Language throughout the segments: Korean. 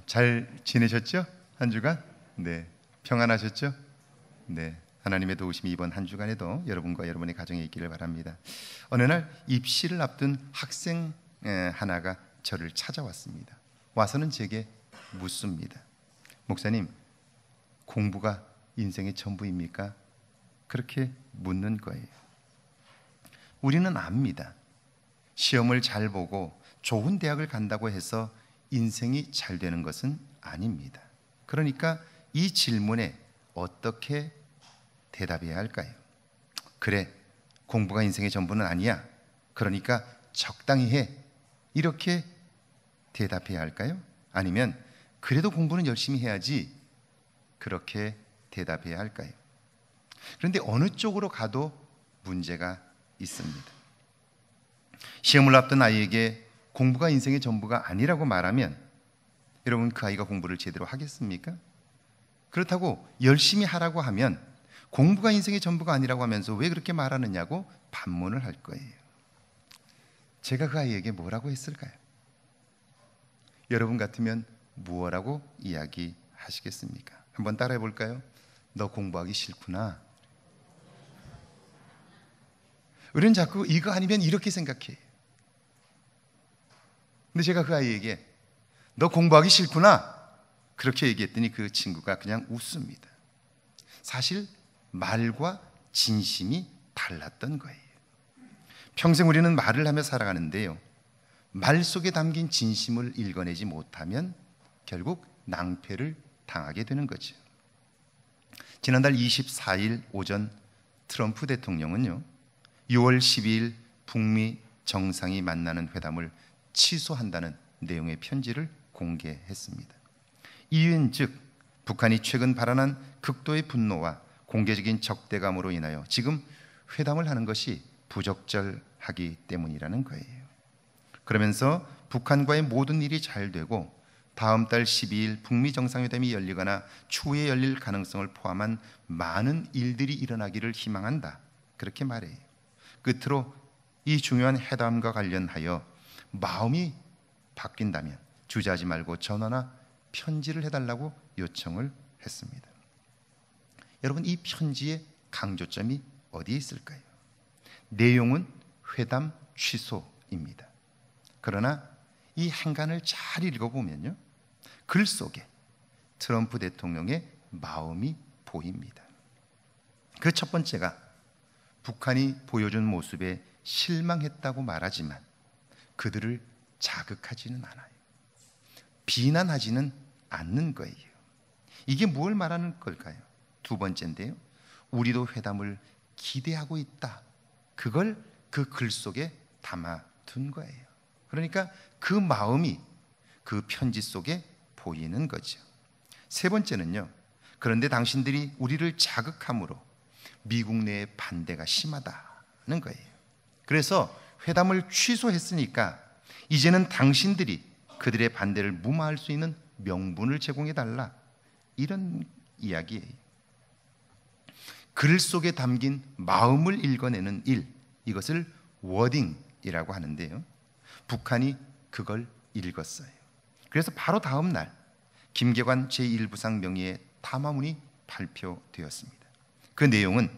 잘 지내셨죠? 한 주간? 네. 평안하셨죠? 네. 하나님의 도우심이 이번 한 주간에도 여러분과 여러분의 가정에 있기를 바랍니다. 어느 날 입시를 앞둔 학생 하나가 저를 찾아왔습니다. 와서는 제게 묻습니다. 목사님, 공부가 인생의 전부입니까? 그렇게 묻는 거예요. 우리는 압니다. 시험을 잘 보고 좋은 대학을 간다고 해서 인생이 잘 되는 것은 아닙니다. 그러니까 이 질문에 어떻게 대답해야 할까요? 그래, 공부가 인생의 전부는 아니야. 그러니까 적당히 해. 이렇게 대답해야 할까요? 아니면 그래도 공부는 열심히 해야지. 그렇게 대답해야 할까요? 그런데 어느 쪽으로 가도 문제가 있습니다. 시험을 앞둔 아이에게 공부가 인생의 전부가 아니라고 말하면 여러분, 그 아이가 공부를 제대로 하겠습니까? 그렇다고 열심히 하라고 하면 공부가 인생의 전부가 아니라고 하면서 왜 그렇게 말하느냐고 반문을 할 거예요. 제가 그 아이에게 뭐라고 했을까요? 여러분 같으면 무엇라고 이야기하시겠습니까? 한번 따라해 볼까요? 너 공부하기 싫구나. 우리는 자꾸 이거 아니면 이렇게 생각해요. 근데 제가 그 아이에게 너 공부하기 싫구나 그렇게 얘기했더니 그 친구가 그냥 웃습니다. 사실 말과 진심이 달랐던 거예요. 평생 우리는 말을 하며 살아가는데요, 말 속에 담긴 진심을 읽어내지 못하면 결국 낭패를 당하게 되는 거죠. 지난달 24일 오전 트럼프 대통령은요, 6월 12일 북미 정상이 만나는 회담을 취소한다는 내용의 편지를 공개했습니다. 이유는 즉 북한이 최근 발언한 극도의 분노와 공개적인 적대감으로 인하여 지금 회담을 하는 것이 부적절하기 때문이라는 거예요. 그러면서 북한과의 모든 일이 잘 되고 다음 달 12일 북미 정상회담이 열리거나 추후에 열릴 가능성을 포함한 많은 일들이 일어나기를 희망한다, 그렇게 말해요. 끝으로 이 중요한 회담과 관련하여 마음이 바뀐다면 주저하지 말고 전화나 편지를 해달라고 요청을 했습니다. 여러분, 이 편지의 강조점이 어디에 있을까요? 내용은 회담 취소입니다. 그러나 이 행간을 잘 읽어보면요, 글 속에 트럼프 대통령의 마음이 보입니다. 그 첫 번째가 북한이 보여준 모습에 실망했다고 말하지만 그들을 자극하지는 않아요. 비난하지는 않는 거예요. 이게 뭘 말하는 걸까요? 두 번째인데요, 우리도 회담을 기대하고 있다, 그걸 그 글 속에 담아둔 거예요. 그러니까 그 마음이 그 편지 속에 보이는 거죠. 세 번째는요, 그런데 당신들이 우리를 자극함으로 미국 내의 반대가 심하다는 거예요. 그래서 회담을 취소했으니까 이제는 당신들이 그들의 반대를 무마할 수 있는 명분을 제공해달라, 이런 이야기예요. 글 속에 담긴 마음을 읽어내는 일, 이것을 워딩이라고 하는데요, 북한이 그걸 읽었어요. 그래서 바로 다음 날 김계관 제1부상 명의의 담화문이 발표되었습니다. 그 내용은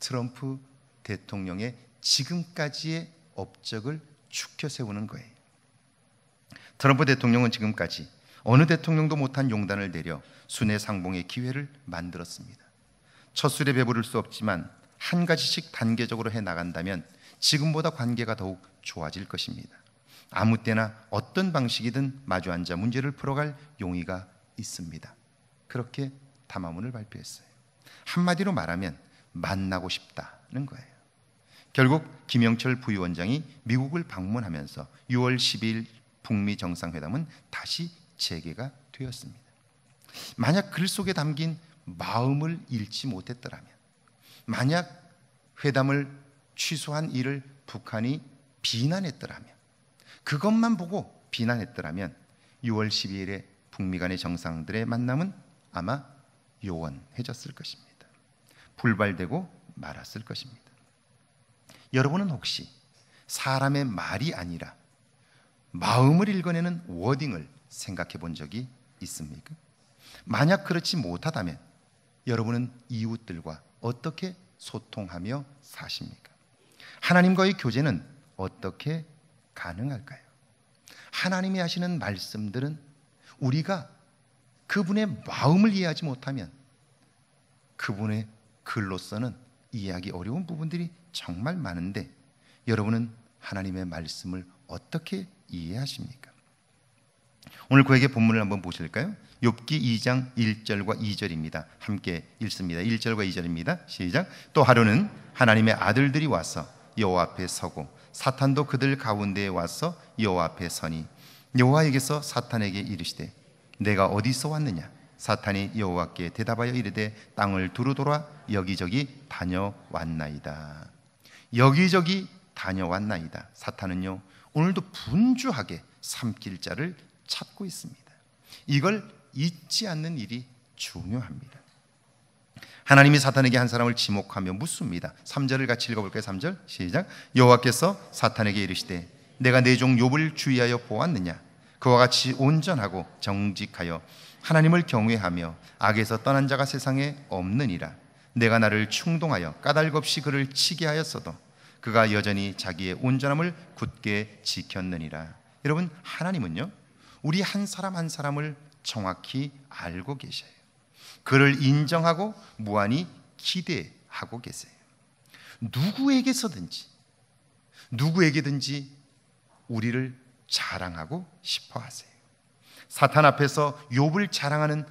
트럼프 대통령의 지금까지의 업적을 추켜 세우는 거예요. 트럼프 대통령은 지금까지 어느 대통령도 못한 용단을 내려 순회상봉의 기회를 만들었습니다. 첫 술에 배부를 수 없지만 한 가지씩 단계적으로 해나간다면 지금보다 관계가 더욱 좋아질 것입니다. 아무 때나 어떤 방식이든 마주 앉아 문제를 풀어갈 용의가 있습니다. 그렇게 담화문을 발표했어요. 한마디로 말하면 만나고 싶다는 거예요. 결국 김영철 부위원장이 미국을 방문하면서 6월 12일 북미 정상회담은 다시 재개가 되었습니다. 만약 글 속에 담긴 마음을 읽지 못했더라면, 만약 회담을 취소한 일을 북한이 비난했더라면, 그것만 보고 비난했더라면 6월 12일에 북미 간의 정상들의 만남은 아마 요원해졌을 것입니다. 불발되고 말았을 것입니다. 여러분은 혹시 사람의 말이 아니라 마음을 읽어내는 워딩을 생각해 본 적이 있습니까? 만약 그렇지 못하다면 여러분은 이웃들과 어떻게 소통하며 사십니까? 하나님과의 교제는 어떻게 가능할까요? 하나님이 하시는 말씀들은 우리가 그분의 마음을 이해하지 못하면 그분의 글로서는 이해하기 어려운 부분들이 정말 많은데 여러분은 하나님의 말씀을 어떻게 이해하십니까? 오늘 그에게 본문을 한번 보실까요? 욥기 2장 1절과 2절입니다. 함께 읽습니다. 1절과 2절입니다. 시작. 또 하루는 하나님의 아들들이 와서 여호와 앞에 서고 사탄도 그들 가운데에 와서 여호와 앞에 서니 여호와에게서 사탄에게 이르시되 내가 어디서 왔느냐? 사탄이 여호와께 대답하여 이르되 땅을 두루 돌아 여기저기 다녀왔나이다. 여기저기 다녀왔나이다. 사탄은요 오늘도 분주하게 삼킬 자를 찾고 있습니다. 이걸 잊지 않는 일이 중요합니다. 하나님이 사탄에게 한 사람을 지목하며 묻습니다. 3절을 같이 읽어볼까요? 3절 시작. 여호와께서 사탄에게 이르시되 내가 내 종 욥을 주의하여 보았느냐? 그와 같이 온전하고 정직하여 하나님을 경외하며 악에서 떠난 자가 세상에 없느니라. 내가 나를 충동하여 까닭없이 그를 치게 하였어도 그가 여전히 자기의 온전함을 굳게 지켰느니라. 여러분, 하나님은요 우리 한 사람 한 사람을 정확히 알고 계셔요. 그를 인정하고 무한히 기대하고 계세요. 누구에게든지 우리를 자랑하고 싶어 하세요. 사탄 앞에서 욥을 자랑하는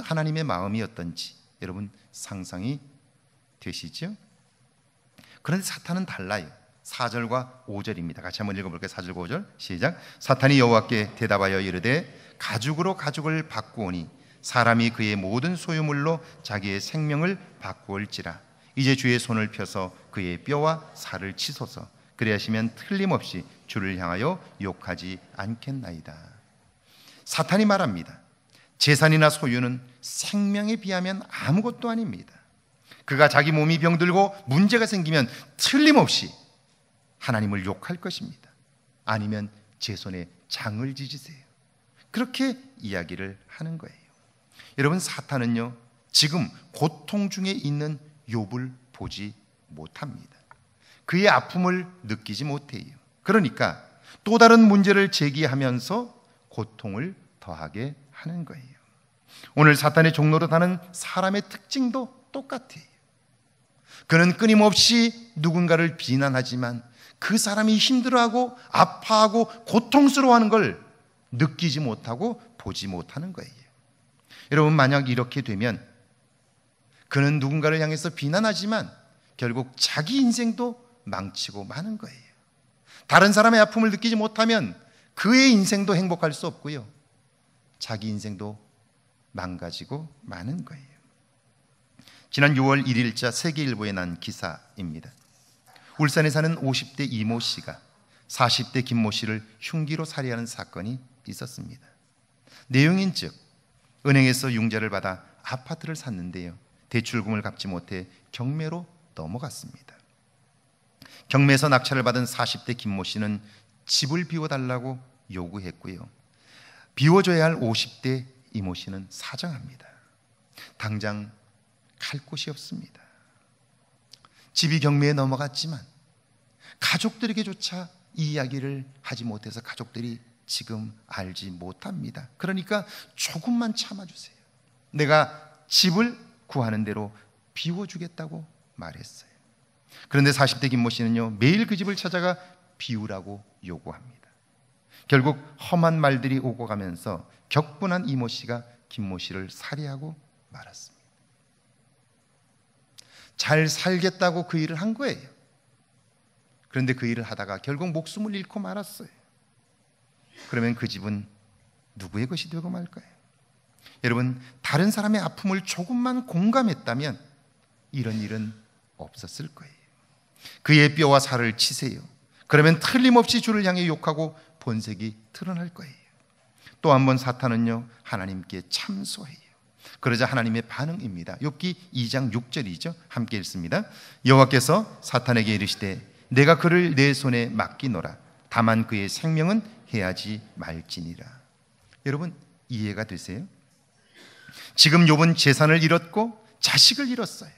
하나님의 마음이 어떤지 여러분 상상이 되시죠? 그런데 사탄은 달라요. 4절과 5절입니다. 같이 한번 읽어볼까요? 4절 5절 시작. 사탄이 여호와께 대답하여 이르되 가죽으로 가죽을 바꾸오니 사람이 그의 모든 소유물로 자기의 생명을 바꾸올지라. 이제 주의 손을 펴서 그의 뼈와 살을 치소서. 그리하시면 틀림없이 주를 향하여 욕하지 않겠나이다. 사탄이 말합니다. 재산이나 소유는 생명에 비하면 아무것도 아닙니다. 그가 자기 몸이 병들고 문제가 생기면 틀림없이 하나님을 욕할 것입니다. 아니면 제 손에 장을 지지세요. 그렇게 이야기를 하는 거예요. 여러분, 사탄은요 지금 고통 중에 있는 욥을 보지 못합니다. 그의 아픔을 느끼지 못해요. 그러니까 또 다른 문제를 제기하면서 고통을 더하게 하는 거예요. 오늘 사탄의 종노릇하는 사람의 특징도 똑같아요. 그는 끊임없이 누군가를 비난하지만 그 사람이 힘들어하고 아파하고 고통스러워하는 걸 느끼지 못하고 보지 못하는 거예요. 여러분, 만약 이렇게 되면 그는 누군가를 향해서 비난하지만 결국 자기 인생도 망치고 마는 거예요. 다른 사람의 아픔을 느끼지 못하면 그의 인생도 행복할 수 없고요, 자기 인생도 망가지고 마는 거예요. 지난 6월 1일자 세계일보에 난 기사입니다. 울산에 사는 50대 이모 씨가 40대 김모 씨를 흉기로 살해하는 사건이 있었습니다. 내용인즉 은행에서 융자를 받아 아파트를 샀는데요, 대출금을 갚지 못해 경매로 넘어갔습니다. 경매에서 낙찰을 받은 40대 김모 씨는 집을 비워달라고 요구했고요, 비워줘야 할 50대 이모 씨는 사정합니다. 당장 갈 곳이 없습니다. 집이 경매에 넘어갔지만 가족들에게조차 이 이야기를 하지 못해서 가족들이 지금 알지 못합니다. 그러니까 조금만 참아주세요. 내가 집을 구하는 대로 비워주겠다고 말했어요. 그런데 40대 김모 씨는요 매일 그 집을 찾아가 비우라고 요구합니다. 결국 험한 말들이 오고 가면서 격분한 이모 씨가 김모 씨를 살해하고 말았습니다. 잘 살겠다고 그 일을 한 거예요. 그런데 그 일을 하다가 결국 목숨을 잃고 말았어요. 그러면 그 집은 누구의 것이 되고 말까요? 여러분, 다른 사람의 아픔을 조금만 공감했다면 이런 일은 없었을 거예요. 그의 뼈와 살을 치세요. 그러면 틀림없이 주를 향해 욕하고 본색이 드러날 거예요. 또 한 번 사탄은요 하나님께 참소해요. 그러자 하나님의 반응입니다. 욥기 2장 6절이죠. 함께 읽습니다. 여호와께서 사탄에게 이르시되 내가 그를 내 손에 맡기노라. 다만 그의 생명은 해하지 말지니라. 여러분 이해가 되세요? 지금 욥은 재산을 잃었고 자식을 잃었어요.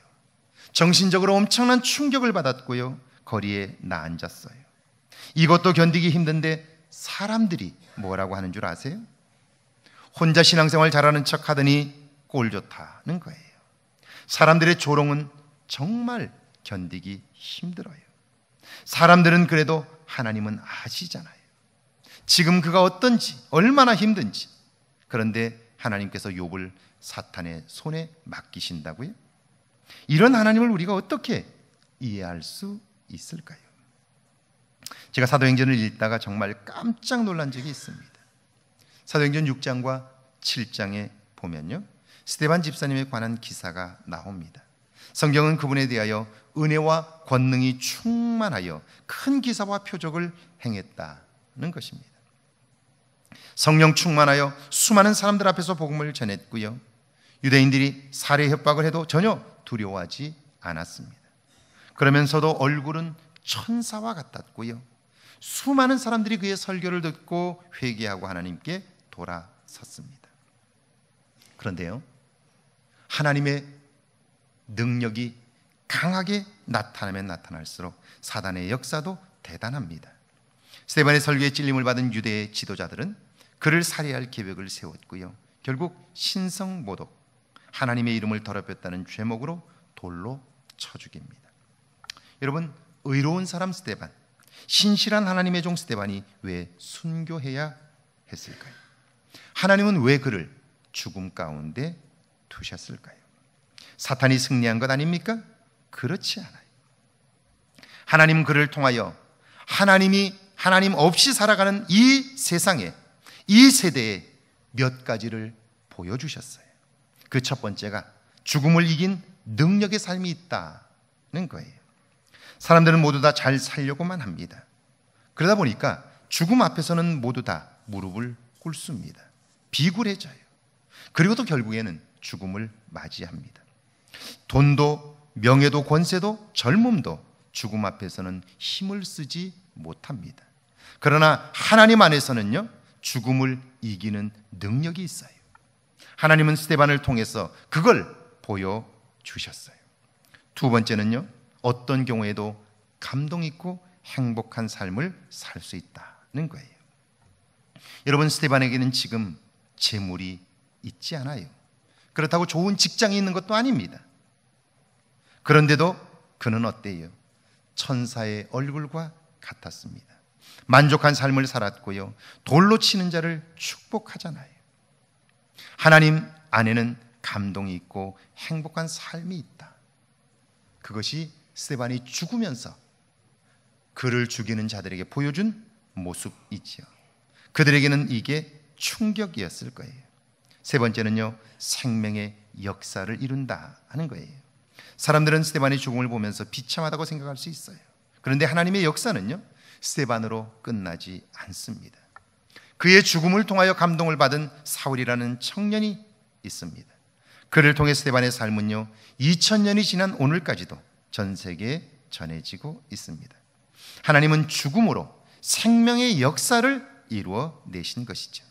정신적으로 엄청난 충격을 받았고요. 거리에 나앉았어요. 이것도 견디기 힘든데 사람들이 뭐라고 하는 줄 아세요? 혼자 신앙생활 잘하는 척 하더니 꼴 좋다는 거예요. 사람들의 조롱은 정말 견디기 힘들어요. 사람들은 그래도 하나님은 아시잖아요. 지금 그가 어떤지, 얼마나 힘든지. 그런데 하나님께서 욥을 사탄의 손에 맡기신다고요? 이런 하나님을 우리가 어떻게 이해할 수 있을까요? 제가 사도행전을 읽다가 정말 깜짝 놀란 적이 있습니다. 사도행전 6장과 7장에 보면요, 스데반 집사님에 관한 기사가 나옵니다. 성경은 그분에 대하여 은혜와 권능이 충만하여 큰 기사와 표적을 행했다는 것입니다. 성령 충만하여 수많은 사람들 앞에서 복음을 전했고요, 유대인들이 살해 협박을 해도 전혀 두려워하지 않았습니다. 그러면서도 얼굴은 천사와 같았고요, 수많은 사람들이 그의 설교를 듣고 회개하고 하나님께 돌아섰습니다. 그런데요, 하나님의 능력이 강하게 나타나면 나타날수록 사단의 역사도 대단합니다. 스데반의 설교에 찔림을 받은 유대의 지도자들은 그를 살해할 계획을 세웠고요, 결국 신성모독, 하나님의 이름을 더럽혔다는 죄목으로 돌로 쳐 죽입니다. 여러분, 의로운 사람 스데반, 신실한 하나님의 종 스데반이 왜 순교해야 했을까요? 하나님은 왜 그를 죽음 가운데 두셨을까요? 사탄이 승리한 것 아닙니까? 그렇지 않아요. 하나님 그를 통하여 하나님 없이 살아가는 이 세상에, 이 세대에 몇 가지를 보여주셨어요. 그 첫 번째가 죽음을 이긴 능력의 삶이 있다는 거예요. 사람들은 모두 다 잘 살려고만 합니다. 그러다 보니까 죽음 앞에서는 모두 다 무릎을 꿇습니다. 비굴해져요. 그리고 또 결국에는 죽음을 맞이합니다. 돈도 명예도 권세도 젊음도 죽음 앞에서는 힘을 쓰지 못합니다. 그러나 하나님 안에서는요, 죽음을 이기는 능력이 있어요. 하나님은 스데반을 통해서 그걸 보여주셨어요. 두 번째는요, 어떤 경우에도 감동 있고 행복한 삶을 살 수 있다는 거예요. 여러분, 스데반에게는 지금 재물이 있지 않아요. 그렇다고 좋은 직장이 있는 것도 아닙니다. 그런데도 그는 어때요? 천사의 얼굴과 같았습니다. 만족한 삶을 살았고요, 돌로 치는 자를 축복하잖아요. 하나님 안에는 감동이 있고 행복한 삶이 있다. 그것이 스데반이 죽으면서 그를 죽이는 자들에게 보여준 모습이지요. 그들에게는 이게 충격이었을 거예요. 세 번째는요, 생명의 역사를 이룬다 하는 거예요. 사람들은 스데반의 죽음을 보면서 비참하다고 생각할 수 있어요. 그런데 하나님의 역사는요, 스데반으로 끝나지 않습니다. 그의 죽음을 통하여 감동을 받은 사울이라는 청년이 있습니다. 그를 통해 스데반의 삶은요, 2000년이 지난 오늘까지도 전 세계에 전해지고 있습니다. 하나님은 죽음으로 생명의 역사를 이루어 내신 것이죠.